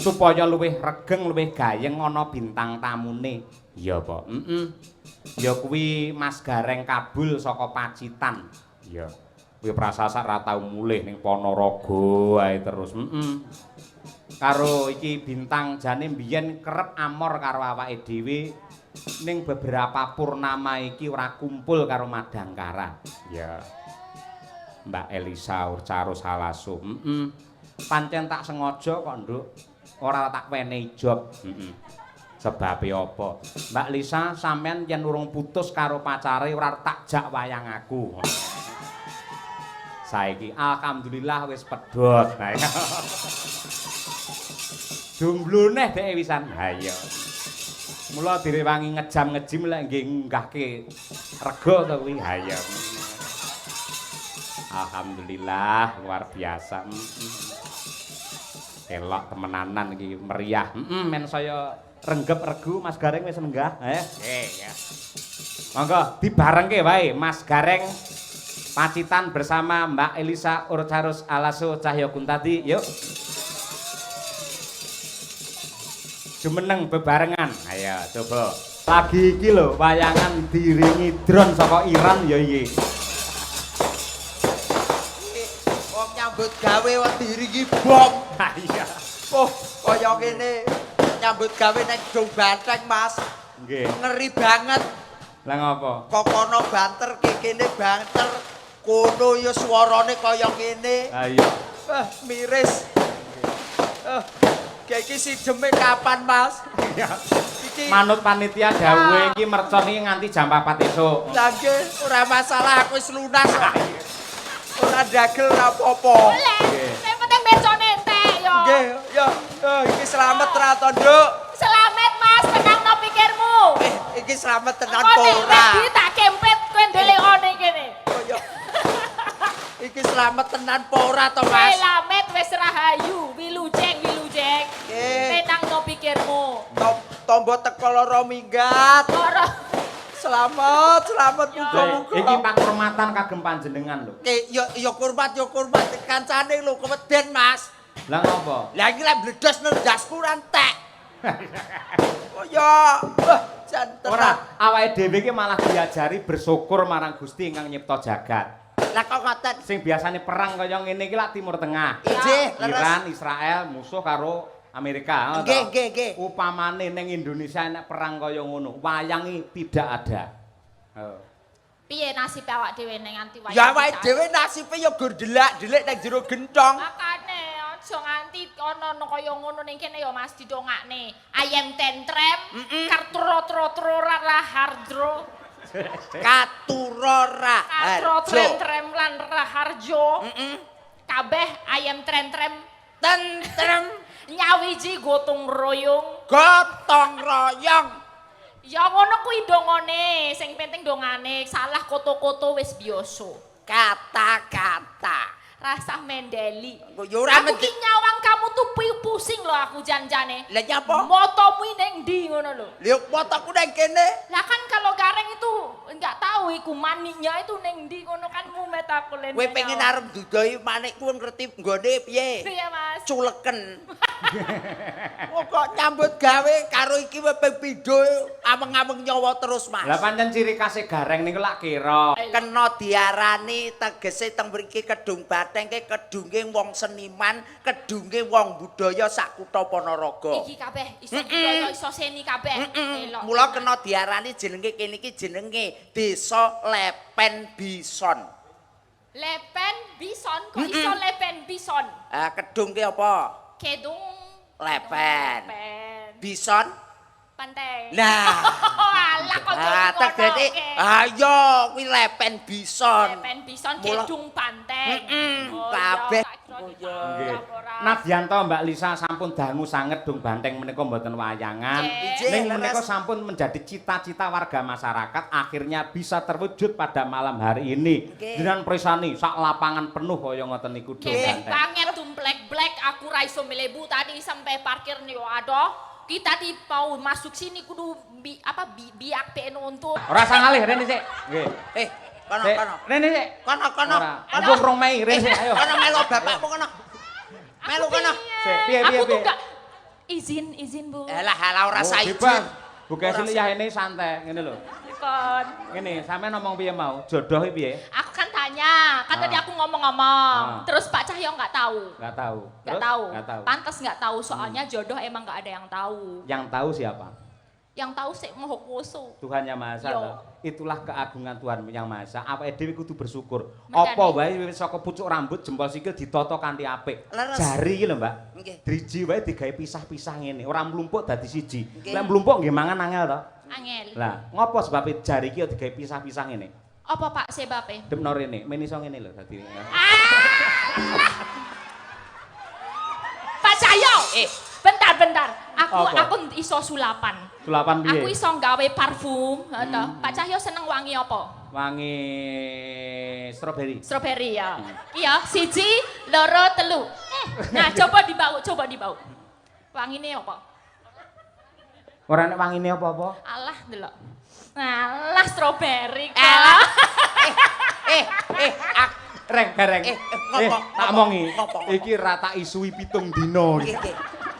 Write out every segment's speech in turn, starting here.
supaya luwih regeng luwih gayeng ana bintang tamune. Iya, Pak. Ya kuwi Mas Gareng Kabul saka Pacitan. Iya. Kuwi prasasak ra tau mulih ning Ponorogo ae terus. Karo iki bintang jane mbiyen kerep amor karo awake dhewe ning beberapa purnama iki ora kumpul karo Madangkara. Ya. Mbak Elisa Urcarus Halasu. Pancen tak sengaja kok, Nduk. Ora tak wenehi job. Sebabe apa? Mbak Lisa sampean yen urung putus karo pacare ora tak jak wayang aku. Saiki alhamdulillah wis pedhot. Jomblo neh dhek wisan. Ha iya. Mula direwangi ngejam-ngejim lek nggih nggahke rega to kuwi. Ha iya. Alhamdulillah luar biasa. Elok temenanan iki meriah. Men saya renggep regu Mas Gareng wis lenggah. Ya. Monggo dibarengke wae Mas Gareng Pacitan bersama Mbak Elisa Urcarus Alasu Cahyo Kuntadi. Yuk. Jumeneng bebarengan. Ayo coba. Lagi iki lho wayangan diringi drone saka Iran ya iki. Wong nyambut gawe wong diringi bom. Ha iya. Oh, kaya ngene nyambut gawe nek Dong Banteng, Mas. Nggih. Ngeri banget. Lah ngopo? Kokono banter kene banter. Kono ya swarane kaya ngene. Ha iya. Miris. Kayak iki sideme kapan, Mas? Iya. Iki Manut panitia dawuhe iki mercon iki nganti jam 4 esuk. Lah nggih, ora masalah aku wis lunas kok. Ora dagel ora apa-apa. Boleh. Sing penting becone entek yo. Nggih, ya. Iki slamet ra to, Nduk? Selamat Mas, tenangno pikirmu. Iki slamet tenan Kok to nek ora? wedi tak kempet kowe ndelekone kene. Oh ya. Iki slamet tenan apa ora to, Mas? Selamat wis rahayu, wilujeng. Nggih. Tenangno pikirmu. Tombo teko lara minggat. Ora Selamat muga-muga. Iki pakurmatan kagem panjenengan lho. Ya kurmat kancane lho keweden, Mas. Lah ngopo? Lah iki lek bledos nendasku ora entek. Oh ya, jan Ora, tenan. awake dhewe iki malah diajari bersyukur marang Gusti ingkang nyipta jagat. Lah kok ngoten? Sing biasane perang kaya ngene iki lak Timur Tengah. Nggih, leres. Iran, Israel musuh karo Amerika. Nggih. Upamane ning Indonesia nek perang kaya ngono, wayangi tidak ada. piye nasib awak dhewe ning nganti wayang? Ya awake dhewe nasibe ya gur delak-delik ning jero gentong. Makane aja nganti ana kaya ngono ning kene ya Mas didongakne. Ayam tentrem, karturo-tro rahardro. Katurora. Katro trentrem lan raharjo. Kabeh ayam trentrem Tentrem nyawiji gotong royong. gotong royong. Ya ngono kuwi dongane, sing penting dongane, salah koto-koto wis biasa. Kata-kata. Rasah mendeli. Ya ora Aku ki nyawang kamu tuh pusing lho aku janjane. Lah nyapa? Motomu ning ndi ngono lho. Lha motoku nang kene. Lah kan kalau Gareng itu enggak tahu iku maniknya itu ning ndi ngono kan mumet aku lene. Kowe pengen arep dudoi manikku ngerti nggone piye? Iya Mas. Culeken. Oh kok nyambut gawe karo iki ping pindho ameng-ameng nyawa terus, Mas. Lah pancen ciri khas Gareng niku lak kira. Kena diarani tegese teng mriki Kedung Bateng ke kedunge wong seniman, kedunge wong budaya sak kutha Ponorogo. Iki kabeh iso budaya iso seni kabeh. Elok. Mula kena diarani jenenge kene iki jenenge Desa Lepen Bison. Lepen bison kok iso lepen bison. Kedung ki apa? Kedung Lepen. Lepen. Bison. Pantai. Nah. Alah kok tegese ayo kuwi Lepen Bison. Lepen bison Mula- kedung panteng. kabeh. Nggih. Nadyanto Mbak Lisa sampun dangu sanget Dong Banteng menika mboten wayangan. Nggih. Ning Leres. menika sampun menjadi cita-cita warga masyarakat akhirnya bisa terwujud pada malam hari ini. Nggih. Dengan presani sak lapangan penuh kaya ngoten niku Dong Nggih, Banteng. banget tumplek-blek aku ra iso melebu tadi sampai parkir nih aduh. Kita di mau masuk sini kudu biak pe nuntut. Ora sangalih rene sik. Nggih. Kono Sik, kono. Rene sik. Kono. Ora. Mumpung rong Mei rene sik ayo. Kono melu bapakmu kono. Melu kono. Sik, piye Aku tuh piye. enggak Izin Bu. Halah ora usah izin. Bebas. Bu Kesi liyane santai ngene lho. Kon. Ngene, sampean ngomong piye mau? Jodoh piye? Aku kan tanya, kan tadi aku ngomong-ngomong. Terus Pak Cahyo nggak tahu. Nggak tahu. Nggak Terus? tahu. Nggak tahu. Pantes nggak tahu soalnya jodoh emang nggak ada yang tahu. Yang tahu siapa? Yang tahu sih Maha Kuwasa. Tuhan Yang Maha Esa. Yo. Toh. Itulah keagungan Tuhan Yang Maha Esa. Awake dhewe kudu bersyukur. Makanya. Apa wae wis saka pucuk rambut jempol sikil ditata kanthi apik. Leres. Jari iki lho, Mbak. Nggih. Driji wae digawe pisah-pisah ngene, ora mlumpuk dadi siji. Nggih. Lek mlumpuk nggih mangan angel to. Angel. Lah, ngopo sebabe jari iki digawe pisah-pisah ngene? Apa Pak sebabe? Demno rene, men iso ngene lho dadi. Pak Cahyo. Bentar. Apa? Aku iso sulapan. Sulapan piye? Aku iso gawe parfum, toh. Pak Cahyo seneng wangi apa? Wangi stroberi. Strawberry ya. Iya, 1, 2, 3. Nah, coba dibau. Wangine apa? Ora nek wangine apa-apa. Alah, delok. Alah, strawberry kok. Reng, gareng. Ngopo? Tak omongi. Ngopo? Iki rata isui 7 dina. Nggih.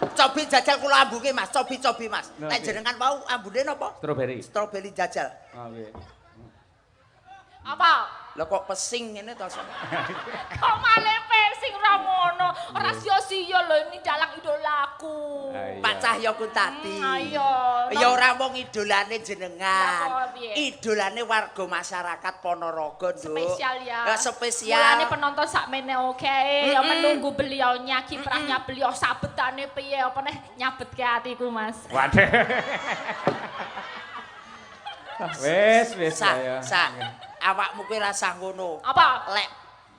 Cobi jajal kula ambuke Mas, cobi Mas. Nah, Nek oke. jenengan mau ambune napa? Stroberi. Stroberi jajal. Oh, nggih. Apa? Lah kok pesing ngene to. Kok malah pesing ra ngono. Ora sia-sia lho ini dalang idolaku. Pak Cahyo ku tadi. Ayo. Ya ora mung idolane jenengan. Lah, kok piye? Idolane warga masyarakat Ponorogo, Nduk. Spesial ya. Ya spesial. Mulane penonton sakmene oke, ya menunggu beliaunya, kiprahnya beliau sabetane piye apa neh nyabetke atiku, Mas. Waduh. Wis ayo. Awakmu kuwi rasa ngono. Apa? Lek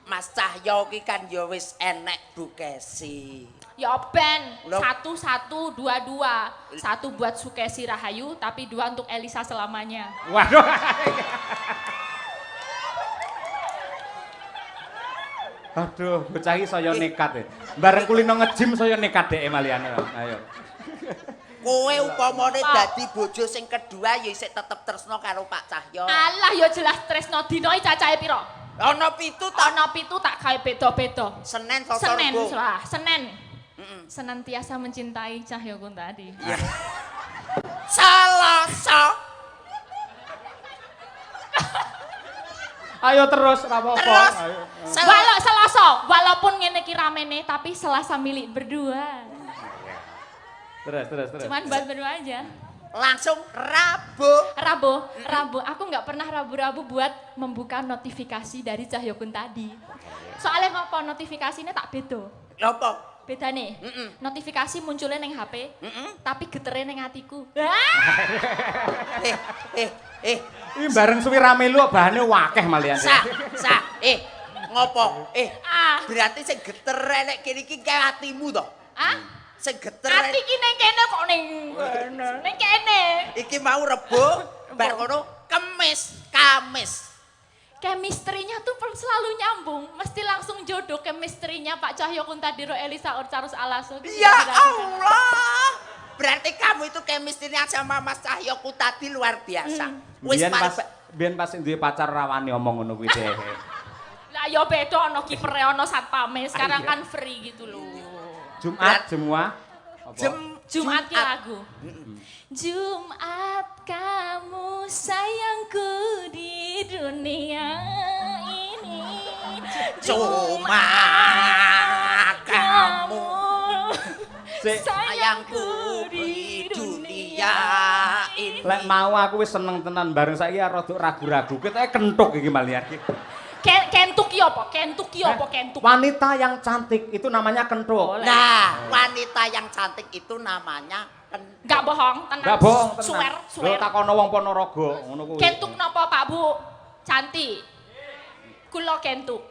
Mas Cahyo ki kan ya wis enek Bu Kesi. Ya ben, Loh. 1-1-2-2. 1 buat Sukesi Rahayu, tapi 2 untuk Elisa selamanya. Waduh. Aduh, bocah iki saya nekat e. Bareng kulino nge-gym saya nekat dhek maliane. Ayo. Kowe upamane Pak. dadi bojo sing kedua ya isih tetep tresno karo Pak Cahyo. Alah ya jelas tresno dino iki cacahe piro? Ana 7 ta? Ana 7 tak gawe beda-beda. Senin Selasa Senen, Rebo. Senen. Senantiasa mencintai Cahyo Kuntadi. Selasa. Ayo terus ora apa-apa. Terus. Ayo. Selasa, walaupun ngene iki ramene tapi Selasa milik berdua. Terus. Cuman buat berdua aja. Langsung Rabu. Rabu. Aku nggak pernah rabu-rabu buat membuka notifikasi dari Cahyo Kuntadi. Soalnya ngopo notifikasinya tak beda. Napa? Beda nih. Notifikasi munculnya neng HP, tapi geternya neng hatiku. Ini bareng suwi rame lu bahane wakeh malian. Ngopo? Ah. Berarti sing geter nek kene iki kae atimu to? Ah? Sing geter Ati ki neng kene kok neng kene. Neng kene. iki mau Rebo, bar ngono Kamis. Chemistry-nya tuh selalu nyambung, mesti langsung jodoh chemistry-nya Pak Cahyo Kuntadi ro Elisa Orcarus Alaso. Ya Allah. Berarti kamu itu chemistry-nya sama Mas Cahyo Kuntadi luar biasa. Wis Biyen pas duwe pacar rawani omong ngono kuwi dhek. Lah ya beda ana kipere ana satpame, sekarang kan free gitu loh. Jumat semua. Apa? Jumat ki lagu. Jumat kamu sayangku di dunia ini. Cuma kamu sayangku di dunia ini. Lek mau aku wis seneng tenan bareng saiki rada ragu-ragu. Ketoke kentuk iki malian iki. Kentuk ki apa? Kentuk ki apa kentuk? Wanita yang cantik itu namanya kentuk. Nah, wanita yang cantik itu namanya Enggak bohong, tenang. Enggak bohong tenan. Swear. Lho takono wong Ponorogo ngono kuwi. Kentuk napa Pak Bu? Cantik. Kula kentuk.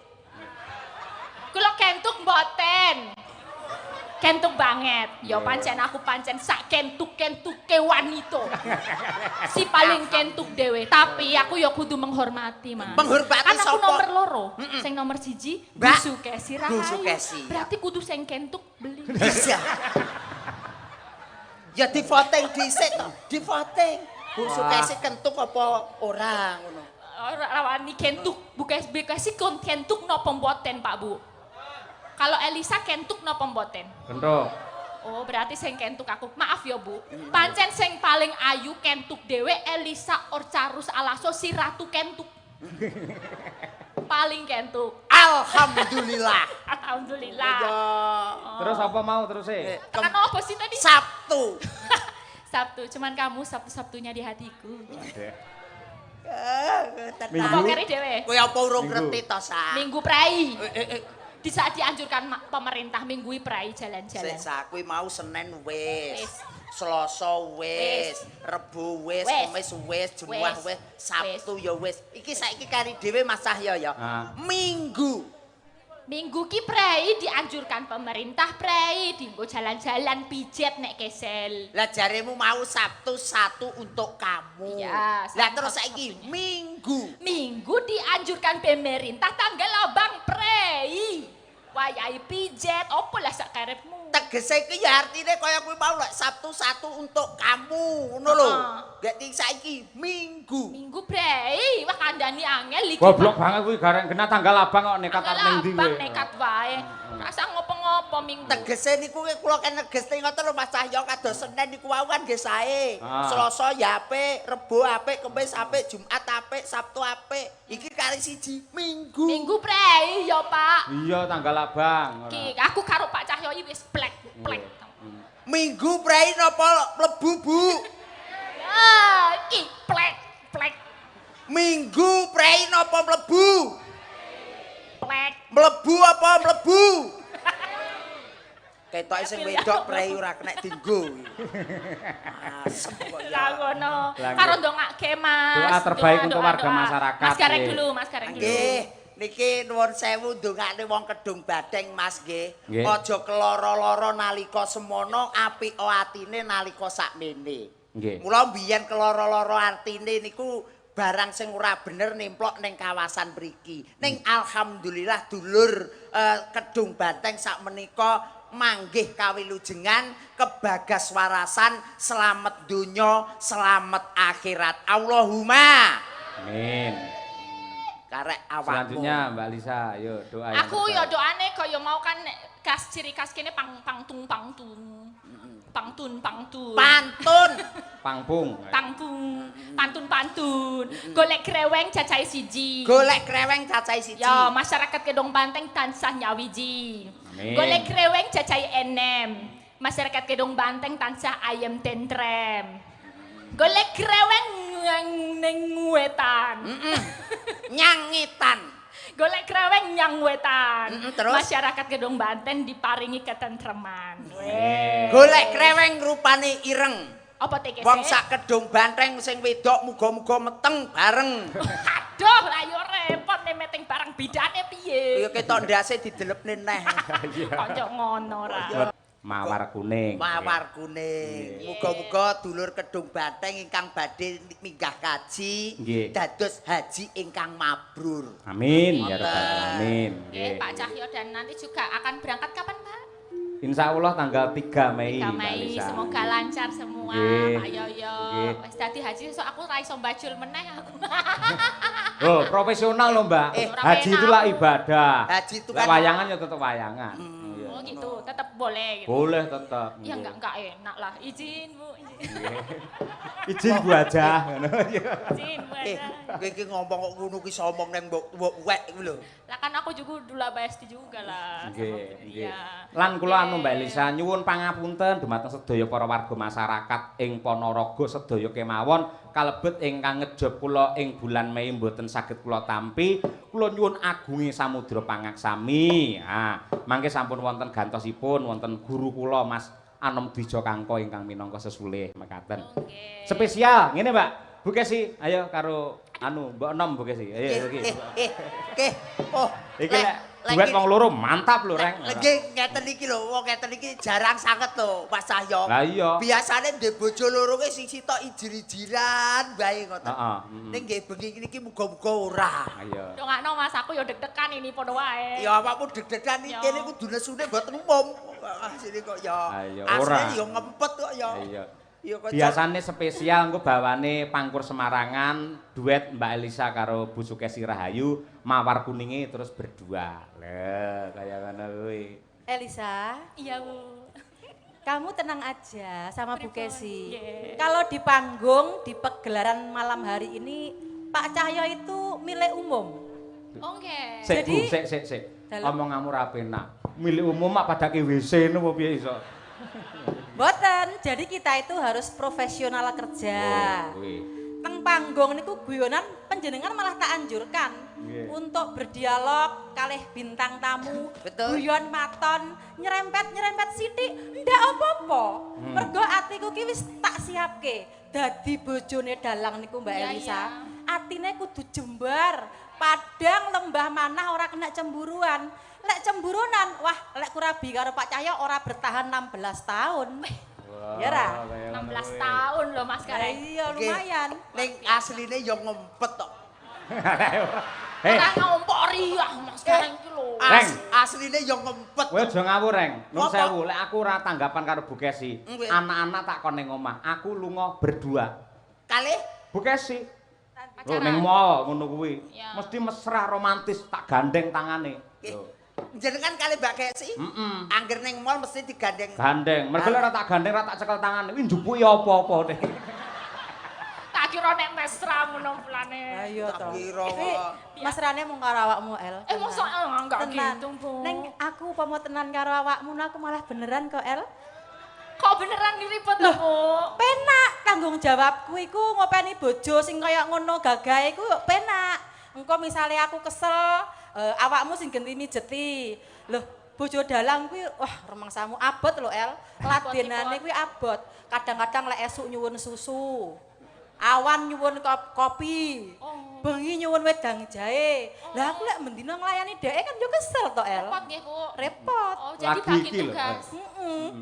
Kula kentuk mboten. Kentuk banget. Ya pancen aku pancen sak kentuk-kentuke wanita. Si paling kentuk dhewe, tapi aku ya kudu menghormati, Mas. Menghormati kan aku sapa? nomor loro. Sing nomor 1 Bu Mbak. Sukesi Bu Rahayu. Sukesi. Berarti kudu sing kentuk beli. bisa. Ya di voting dhisik to, di voting. Bu Sukesi kentuk apa ora ngono. Ora rawani kentuk, Bukesi kentuk napa mboten Pak Bu? Kalau Elisa kentuk napa mboten? Kentuk. Oh, berarti sing kentuk aku. Maaf ya, Bu. Pancen sing paling ayu kentuk dhewe Elisa Orcarus Alaso si Ratu Kentuk. Paling kentuk. Alhamdulillah. Alhamdulillah. Ya. Terus apa mau terus e? Tekan apa sih tadi? Sabtu. Sabtu, cuman kamu Sabtu-Sabtunya di hatiku. Minggu. Apa keri dhewe? Kowe apa urung Minggu. ngerti to, Sa? Minggu prai. Eh. Di saat dianjurkan pemerintah minggui prai Sik jalan-jalan. Sa, kuwi mau Senin wis. Wis. Selasa wis, Rebo wis, Wis. Kamis wis, Jumat Wis. wis, Sabtu ya wis. Iki saiki kari dhewe Mas Cahya ya. Ah. Minggu. Minggu ki prai dianjurkan pemerintah prai dienggo jalan-jalan pijet nek kesel. Lah jaremu mau Sabtu satu untuk kamu. Iya, Lah sama terus saiki Sabtunya. Minggu. Minggu dianjurkan pemerintah tanggal abang prei. Wayai pijet, opo lah sak karepmu. Tegese iki ya artine kaya kuwi mau lek Sabtu satu untuk kamu, ngono lho. Gek saiki Minggu. Minggu prei, wah kandhani angel iki. Goblok banget kuwi gareng kena tanggal abang kok nekat Tanggal ning ndi abang kowe. nekat wae. Rasa ngopo-ngopo Minggu. Tegese niku kula kan negesti ngoten lho Mas Cahya kados Senin niku wau kan nggih sae. Ah. Selasa ya apik, Rebo apik, Kamis apik, Jumat apik, Sabtu apik. Iki kali siji Minggu. Minggu prei ya, Pak. Iya tanggal abang. Ki aku karo Pak Cahyo iki wis plek. Minggu prei napa mlebu, Bu? Ah, ki plek. Minggu prei napa mlebu? Plek. Mlebu apa mlebu? Ketoke sing wedok prei ora kena dienggo. Asem kok ya. Lah ngono. Lah, Karo nggih. ndongake Mas. Doa terbaik Doa, untuk doa, warga doa. masyarakat, Mas gareng nggih. dulu, Mas gareng dulu. Nggih, niki nuwun sewu ndongakne wong Kedung Badeng Mas nggih. Nggih. Aja keloro-loro nalika semono, apik atine nalika sakmene. Nggih. Mula mbiyen keloro-loro artine niku barang sing ora bener nemplok ning kawasan mriki. Ning alhamdulillah dulur Kedung Badeng sakmenika manggih kawilujengan kebagaswarasan selamat donya, selamat akhirat. Allahumma Amin. karek awakmu. Selanjutnya Mbak Lisa, ayo doa yang Aku ya terbaik. doane kaya mau kan khas ciri khas kene pangtung. Pantun. Pantun. Pangpung. Pantun. Golek greweng cacahe siji. Golek kreweng cacahe siji. Ya, masyarakat Kedong Banteng tansah nyawiji. Amin. Golek greweng cacahe enem. Masyarakat Kedong Banteng tansah ayam tentrem. Golek greweng ning wetan. Nyangitan. Golek greweng nyang wetan. Terus? Masyarakat Kedong Banteng diparingi ketentreman. Golek kreweng rupane ireng. Apa tegese? Wong sak Kedung Banteng sing wedok muga-muga meteng bareng. Aduh, lah yo repot nek meting barang bidane piye? Ya ketok ndase didelepne neh. Kok ngono ra. Mawar kuning. Mawar kuning. Muga-muga dulur Kedung Banteng ingkang badhe minggah kaji Nggih. dados haji ingkang mabrur. Amin ya rabbal alamin. Nggih, Nggih. Pak Cahyo dan nanti juga akan berangkat kapan, Pak? Insya Allah tanggal 3 Mei. 3 Mbak Mei, Lisa. semoga lancar semua, Nggih. Pak Yoyo. Nggih. Wis dadi haji, so aku ra iso mbajul meneh aku. Oh, profesional loh Mbak. Ora Haji enak. itulah ibadah. Haji itu Lah, kan wayangan ya tetap wayangan. Iya. Oh gitu, tetap boleh gitu. Boleh tetap. Ya enggak enak lah. Izin, Bu. Izin Bu aja. ngono. Izin, Bu. aja. kowe iki ngomong kok ngono ki somong nang mbok wek iku lho. Lah kan aku juga dulu besti juga lah. Nggih, nggih. Iya. Lan kula anu Mbak Lisa nyuwun pangapunten dumateng sedaya para warga masyarakat ing Ponorogo sedaya kemawon kalebet ingkang ngejob kula ing bulan Mei mboten saged kula tampi. Kula nyuwun agunge samudra pangaksami. Mangke sampun wonten gantosipun wonten guru kula Mas Anom Dwija Kangko ingkang minangka sesulih mekaten. Oke. Spesial ngene Mbak. Bu Kesi, ayo karo anu Mbok Enom Bu Kesi. Ayo iki. Oke. Oh, Iki lek duet wong loro mantap lho Reng. Lagi ngeten iki lho, wong ngeten iki jarang sanget lho, Mas Cahyo. Lah iya. Biasane ndek bojo loro ki sing sitok ijir-ijiran bae ngoten. Heeh. Ning nggih bengi niki muga-muga ora. Ayo. Dongakno Mas, aku yo deg-degan ini padha wae. Ya apapun deg-degan iki Ya. kene kudu nesune mboten umum. Sini kok ya. Ayo, Asline ora. ya ngempet kok ya. Iya. Ya kok Biasane spesial engko bawane Pangkur Semarangan duet Mbak Elisa karo Bu Sukesi Rahayu mawar kuninge terus berdua. Lho, kaya ngono kuwi. Elisa, Iya, Bu. Kamu tenang aja sama Bu Pripun? Kesi. Nggih. Kalau di panggung, di pegelaran malam hari ini, Pak Cahyo itu milik umum. Oh nggih. Sik, Bu, Jadi- sik. Dalam- Omonganmu ra penak. Milik umum mak padake WC ngono piye iso? Boten, jadi kita itu harus profesional kerja. Oh, kuwi. Teng panggung niku guyonan panjenengan malah tak anjurkan Nggih. untuk berdialog kalih bintang tamu, Betul. guyon maton, nyerempet sithik, ndak apa-apa. Mergo atiku ki wis tak siapke dadi bojone dalang niku Mbak Iya, Elisa. iya. Atine kudu jembar, padang lembah manah ora kena cemburuan. Lek cemburunan, wah lek kurabi karo Pak Cahyo ora bertahan 16 tahun. Ya ra? 16 tahun loh Mas Gareng. Iya lumayan. Ning asline yo ngempet tok. Hei, Ora ngompori ah Mas Gareng ki lho. Reng. Asline yo ngempet. kowe aja ngawur, Reng. Nun Apa? sewu, lek aku ora tanggapan karo Bu Kesi. Nggih. Anak-anak tak kon ning omah, aku lunga berdua. Kalih Bu Kesi, lho Pacaran. ning mall ngono kuwi. Ya. Mesti mesra romantis tak gandeng tangane. Nggih. Lho, jenengan kalih Mbak Kesi. heeh. Angger ning mall mesti digandeng. Gandeng. Mergo lek ora tak gandeng ora tak cekel tangan. Kuwi njupuki apa-apa deh. Tak kira nek mesra ngono plane. Ayo Tak toh. kira Tapi kok. mesrane mung karo awakmu El. Mosok enggak Tenan. gitu, Bu. Neng aku umpama tenan karo awakmu aku malah beneran kok El. Kok beneran diribet lho, Bu? Penak tanggung jawabku iku ngopeni bojo sing kaya ngono gagahe iku penak. Engko misale aku kesel, awakmu sing genti mijeti. Loh, bojo dalang kuwi wah remangsamu abot lho El. Ladenane kuwi abot. Kadang-kadang lek esuk nyuwun susu. Awan nyuwun kopi. Oh. Bengi nyuwun wedang jahe. Lah aku lek mendina nglayani dhek kan yo kesel to El. Repot nggih, Bu. Repot. Oh, jadi Lagi bagi iki lho. tugas.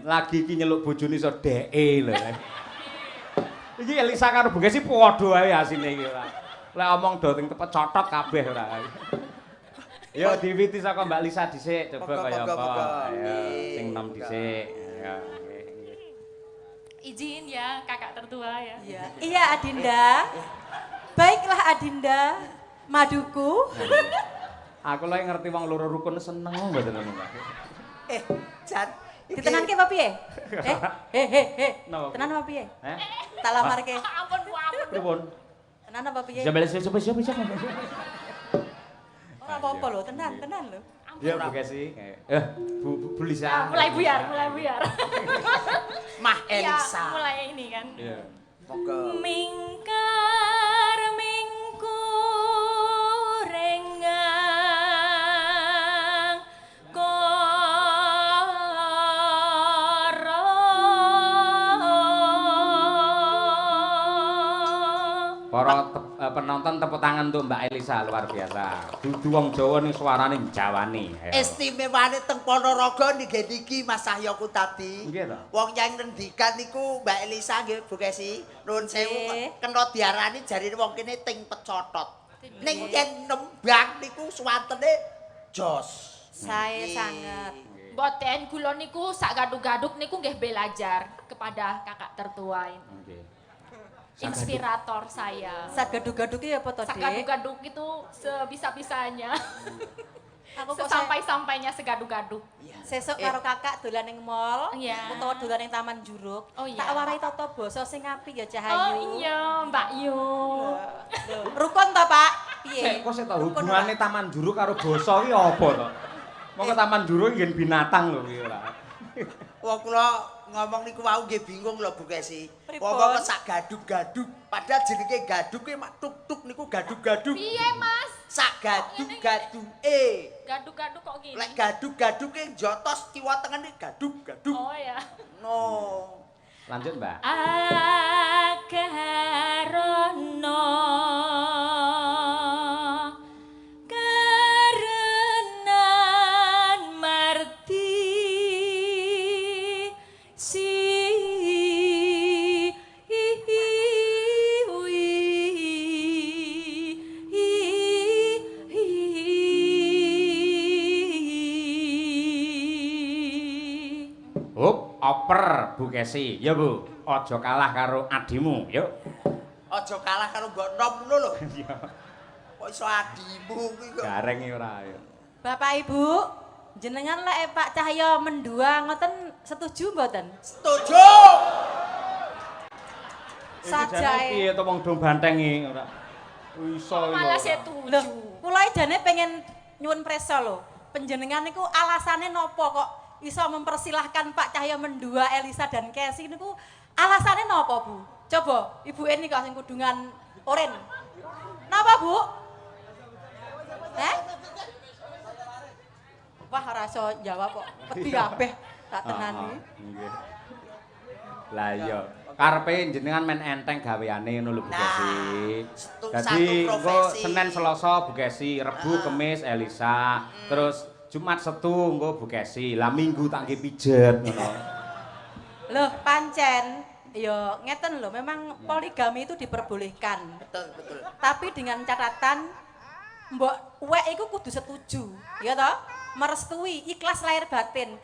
Lagi iki nyeluk bojone iso dheke lho. Iki Elisa karo Bu Kesi padha wae asine iki ora. Lek omong do teng tepet cotot kabeh ora. Yo diwiti saka Mbak Lisa dhisik coba kaya Monggo, apa. monggo. Ayo Nggih, sing nom monggo. dhisik. Ya, nggih, nggih. Izin ya, kakak tertua ya. Iya. Iya Adinda. Baiklah Adinda. Maduku. Aku lagi ngerti wong loro rukun seneng mboten ngono, Mbak. Jan. iki- Ditenanke apa piye? He. Napa? Tenan apa piye? Heh? Tak lamarke. Ampun, Bu, ampun. Pripun? Tenan apa piye? Coba coba. Ora apa-apa lho, tenan lho. Ya Bu Kesi. Bu Lisa. Ah, mulai buyar. Mah Iya, Elisa. mulai ini kan. Iya. Monggo. Mingkar mingku renggang koro. Para penonton tepuk tangan untuk Mbak Elisa luar biasa. Dudu wong Jawa ning suarane Jawane. Ayo. Istimewane teng Ponorogo niki Mas Cahyoku tadi. Nggih to. Wong yang ngendikan niku Mbak Elisa nggih Bu Kesi. Nuwun sewu Nggih. kena diarani jarine wong kene ting pecotot. Ning yen nembang niku suwantene jos. Saya sangat. Boten kula niku sak gaduk-gaduk niku nggih belajar kepada kakak tertua ini. Nggih. Inspirator saya. Sagadu-gadu ki apa to, Sak Dik? gaduk-gaduk itu sebisa-bisanya. Aku kok Sesampai-sampainya segaduk-gaduk. sesuk karo kakak dolan ning mall Iya. utawa dolan ning Taman Juruk. Oh, iya. Tak warai tata basa sing apik ya Oh Cahayu. iya, Mbak Yu. Rukun to, Pak? Sik, Piye? kok sik to Rukun hubungane Taman Juruk karo basa ki apa to? Monggo Taman Juruk ngen binatang lho kuwi ora. Wong kula ngomong niku wau nggih bingung lho Bu Kesi. Pripun? Wong kok sak gaduk-gaduk padahal jenenge gaduk ki mak tuk-tuk niku gaduk-gaduk. Piye, Mas? Sak gaduk-gaduk. Gaduk-gaduk kok gini? Lek gaduk-gaduk ki jotos kiwa tengene gaduk-gaduk. Oh ya. No. Lanjut, Mbak. Akarono karenan marti si Hup, oper Bu Kesi. Ya Bu, aja kalah karo adimu, yuk. Aja kalah karo mbok nom ngono lho. Iya. Kok iso adimu kuwi kok. Gareng iki ora ya. Bapak Ibu, jenengan lek Pak Cahyo mendua ngoten setuju mboten? Setuju. Sajae. Piye to wong dong bantengi ora. Iso Malah yo. setuju. Loh, kula jane pengen nyuwun presa lho. Panjenengan niku alasane napa kok iso mempersilahkan Pak Cahyo mendua Elisa dan Kesi niku alasane napa, Bu? Coba Ibu Eni kok sing kudungan oren. Napa, Bu? Wah, ora iso jawab kok. Wedi kabeh tak tenani. Nggih. Lah iya, karepe jenengan men enteng gaweane ngono lho Bu Kesi. Dadi engko Senin Selasa Bu Kesi, Rebu Kemis Elisa, terus Jumat Setu engko Bu Kesi. Lah Minggu tak nggih pijet ngono. Loh, pancen ya ngeten lho, memang poligami itu diperbolehkan. Betul, betul. Tapi dengan catatan mbok wek iku kudu setuju, ya toh? Merestui, ikhlas lahir batin.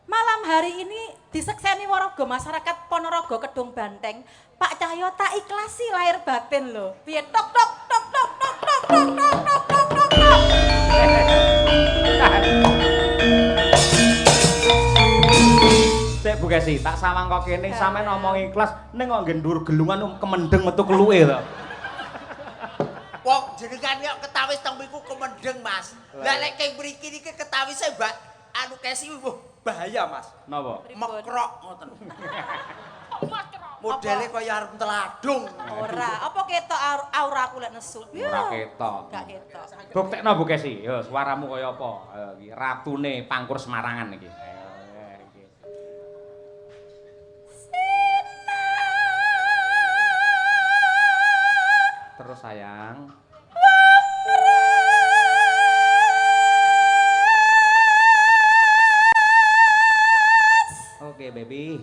Malam hari ini disekseni waraga masyarakat Ponorogo Kedung Banteng, Pak Cahyo tak ikhlasi lahir batin lho. Piye tok tok tok tok tok tok tok tok tok tok tok tok. Sik Bu Kesi, tak sawang kok kene sampean ngomong ikhlas ning kok ngendur gelungan kemendeng metu keluke to. Wong jenengan kok ketawis teng mriku kemendeng, Mas. Lah lek keng mriki niki ketawise Mbak anu Kesi bahaya, Mas. Napa? Mekrok ngoten. Makrok. Modele kaya arep teladung. Ora, apa ketok aura aku lek nesu? Ora ketok. Gak ketok. Buktekno Bu Kesi, yo suaramu kaya apa? Ayo iki ratune Pangkur Semarangan iki. Ayo iki. Terus sayang. Oke, baby.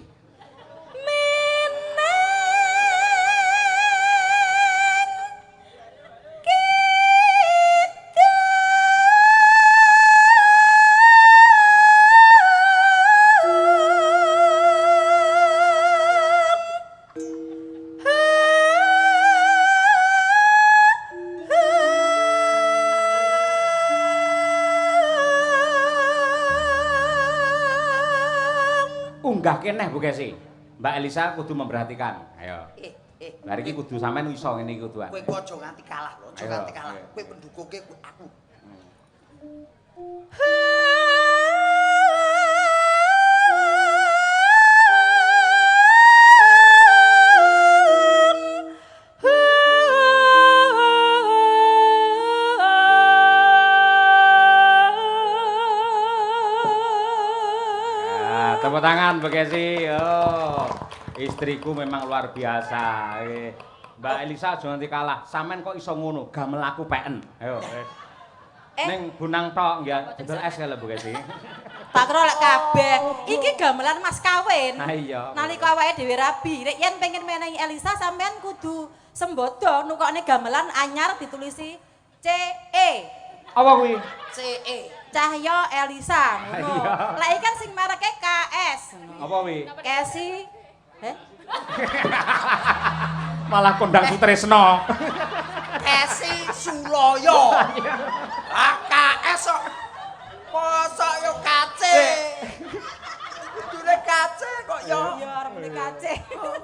Unggah keneh Bu Kesi. Mbak Elisa kudu memperhatikan. Ayo. Lah iki kudu sampean iso ngene iki kuduan. Kowe ku aja nganti kalah lho, aja Ayo, nganti kalah. ayo. Kowe pendukungke aku. Tepuk tangan Bu Kesi. Oh, istriku memang luar biasa. Mbak Elisa aja nanti kalah. Sampean kok iso ngono? Gamel aku peken. Ayo. Ning bunang tok nggih dodol es kala Bu Kesi. Tak kira lek kabeh. Iki gamelan mas kawin. Ha iya. Nalika awake dhewe rabi, rek yen pengen menehi Elisa sampean kudu sembodo nukokne gamelan anyar ditulisi CE. Apa kuwi? CE. Cahyo Elisa ngono. Iya. Lek iki kan sing mereke KS. Apa kuwi? Kesi. Malah kondang Sutresno. Kesi Suloyo. AKS kok. Mosok yo kace. Kudune kace kok yo. Iya arep muni kace.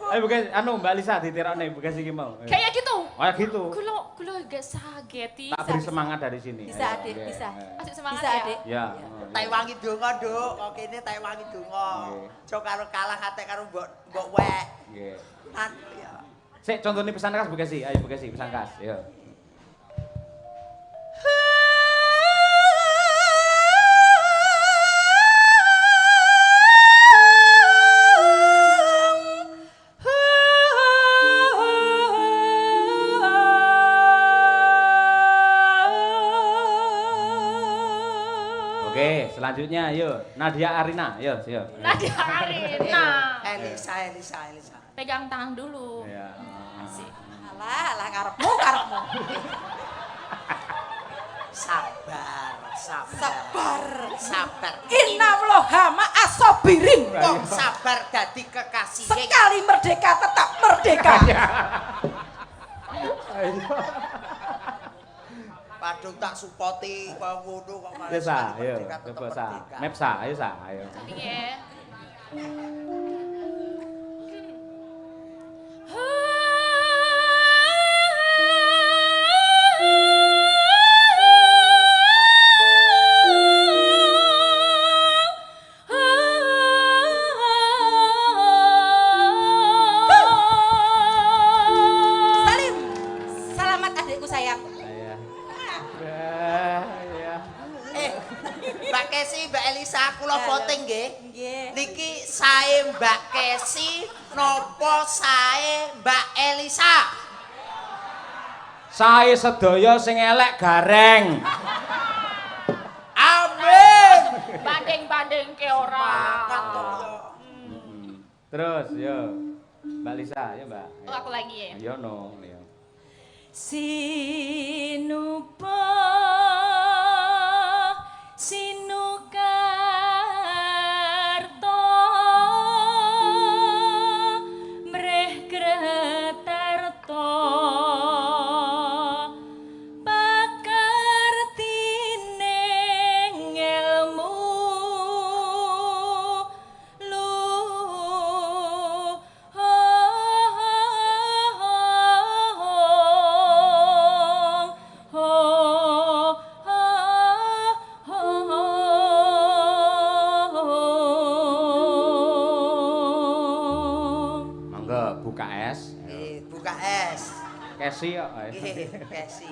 Ayo Bu Kesi, anu Mbak Elisa ditirokne Bu Kesi iki mau. Kayak gitu. Oh gitu. Kulo gak sageti. Tak beri semangat dari sini. Bisa, Ayo, Adik, oke. bisa. Masih semangat Bisa, ya. Adik. Ya. Tai wangi donga, Nduk. Kok kene tai wangi donga. Nggih. Aja karo kalah kate karo mbok wek. Nggih. Lan ya. Sik contohnya pesan khas Bu Kesi. Ayo Bu Kesi pesan khas. Yo. Oke, selanjutnya yuk Nadia Arina, yuk. Nadia Arina. Elisa. Pegang tangan dulu. Ya. Asik. Alah karepmu. Sabar. Inna hama asobirin. Kok sabar dadi kekasih. Sekali merdeka tetap merdeka. Padung tak supporti kok ngono kok malah. Ayo sa, ayo. merdeka, tetep Coba sa. merdeka. Map sa, ayo sa, ayo. Piye? Salim. Selamat adikku sayang. Mbak Kesi, Mbak Elisa, kula voting nggih. Nggih. Niki sae Mbak Kesi napa sae Mbak Elisa? Sae sedaya sing elek gareng. Amin. Banding-banding ke ora. Terus yo. Mbak Lisa, ya Mbak. Oh, aku lagi ya. Ayo no, yo. Sinupa sinukarto mreh kretarto pakartine ilmu Mangga buka es. Buka es. Kesi kok. Nggih, Kesi.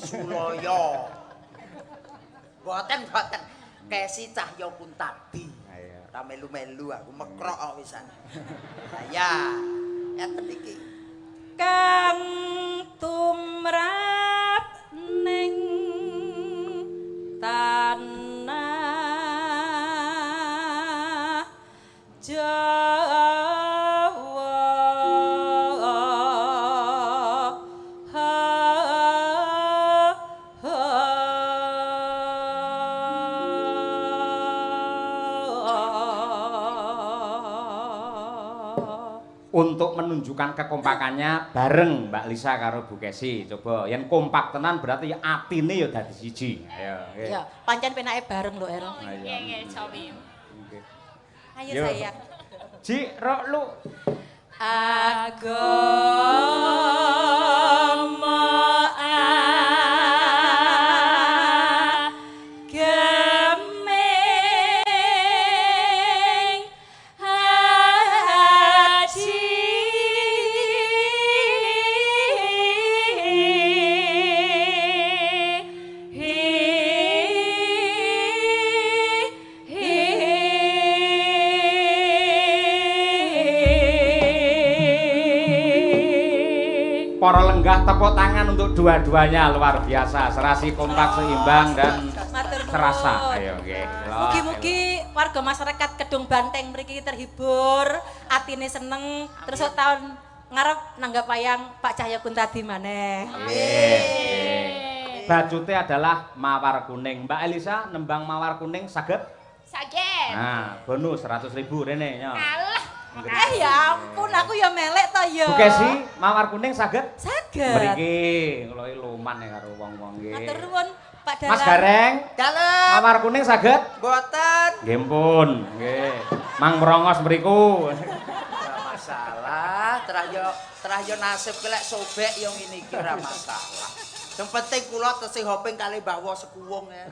Suloyo. Boten. Kesi Cahya Kuntabi. Ayo. Ta melu-melu aku mekrok kok wisan. Ya, ngeten iki. Kang tumrap ning tanah Untuk menunjukkan kekompakannya bareng Mbak Lisa karo Bu Kesi. Coba yen kompak tenan berarti atine ya dadi siji. Ayo, nggih. Ya, pancen penake bareng lho, El. Nggih, Cobi. Nggih. Ayo Yo. sayang. Ji, rok lu. Agama agemeng haji Para lenggah tepuk tangan untuk dua-duanya luar biasa. Serasi kompak seimbang dan Matur nuwun. terasa. Ayo nggih. Mugi-mugi warga masyarakat Kedung Banteng mriki terhibur, atine seneng, terus tahun ngarep nanggap wayang Pak Cahya Kuntadi maneh. Bajute adalah mawar kuning. Mbak Elisa nembang mawar kuning saged? Saged. Nah, bonus 100.000 rene ya. Alah. Ya ampun, aku ya melek to ya. Bu Kesi, mawar kuning saged? Saged. Mriki kula iki luman ya karo wong-wong nggih. Matur nuwun Pak Dalang. Mas Gareng, Dalem. mawar kuning saged? Boten. Nggih pun, nggih. Mang merongos mriku. Ora masalah, terah yo nasib kelek sobek yo ngene iki ora masalah. Yang penting kula tesih hoping kali Mbah Wo sekuwung ya.